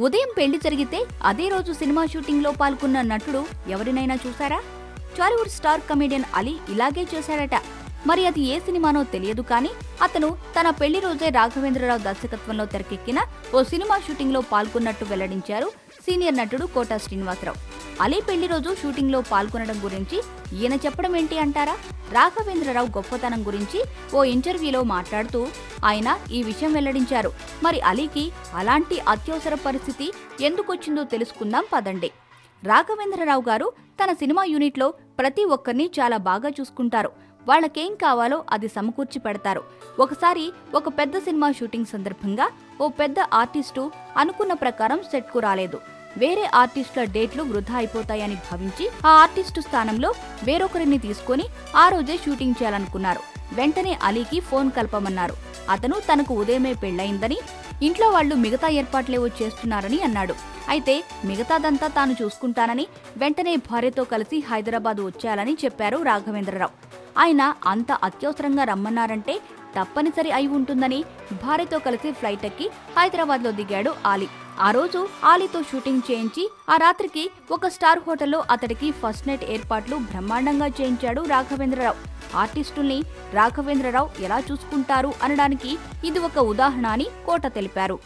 ఉదయం పెళ్లి జరిగితే అదే రోజు సినిమా షూటింగ్ లో పాల్గొన్న నటుడు ఎవరినైనా చూసారా? టాలీవుడ్ స్టార్ కమెడియన్ అలీ ఇలాగే చేశాడట. మరి అది ఏ సినిమానో తెలియదు కానీ అతను తన పెళ్లి రోజే రాఘవేంద్రరావు దర్శకత్వంలో తెరకెక్కిన ఓ సినిమా షూటింగ్ లో పాల్గొన్నట్టు వెల్లడించారు సీనియర్ నటుడు కోట శ్రీనివాసరావు. అలీ పెళ్లి రోజు షూటింగ్ లో పాల్గొనడం గురించి ఈయన చెప్పడం ఏంటి అంటారా? రాఘవేంద్రరావు గొప్పతనం గురించి ఓ ఇంటర్వ్యూలో మాట్లాడుతూ ఆయన ఈ విషయం వెల్లడించారు. మరి అలీకి అలాంటి అత్యవసర పరిస్థితి ఎందుకొచ్చిందో తెలుసుకుందాం పదండి. రాఘవేంద్రరావు గారు తన సినిమా యూనిట్లో ప్రతి ఒక్కరిని చాలా బాగా చూసుకుంటారు. వాళ్ళకేం కావాలో అది సమకూర్చి పెడతారు. ఒకసారి ఒక పెద్ద సినిమా షూటింగ్ సందర్భంగా ఓ పెద్ద ఆర్టిస్టు అనుకున్న ప్రకారం సెట్కు రాలేదు. వేరే ఆర్టిస్టుల డేట్లు వృధా అయిపోతాయని భావించి ఆ ఆర్టిస్టు స్థానంలో వేరొకరిని తీసుకుని ఆ రోజే షూటింగ్ చేయాలనుకున్నారు. వెంటనే అలీకి ఫోన్ కలపమన్నారు. అతను తనకు ఉదయమే పెళ్లయిందని, ఇంట్లో వాళ్లు మిగతా ఏర్పాట్లేవో చేస్తున్నారని అన్నాడు. అయితే మిగతాదంతా తాను చూసుకుంటానని, వెంటనే భార్యతో కలిసి హైదరాబాద్ వచ్చేయాలని చెప్పారు రాఘవేంద్రరావు. ఆయన అంత అత్యవసరంగా రమ్మన్నారంటే తప్పనిసరి అయి ఉంటుందని భార్యతో కలిసి ఫ్లైట్ ఎక్కి హైదరాబాద్లో దిగాడు ఆలీ. ఆ రోజు ఆలీతో షూటింగ్ చేయించి ఆ రాత్రికి ఒక స్టార్ హోటల్లో అతడికి ఫస్ట్ నైట్ ఏర్పాట్లు బ్రహ్మాండంగా చేయించాడు రాఘవేంద్రరావు. ఆర్టిస్టుల్ని రాఘవేంద్రరావు ఎలా చూసుకుంటారు అనడానికి ఇది ఒక ఉదాహరణ అని కోట తెలిపారు.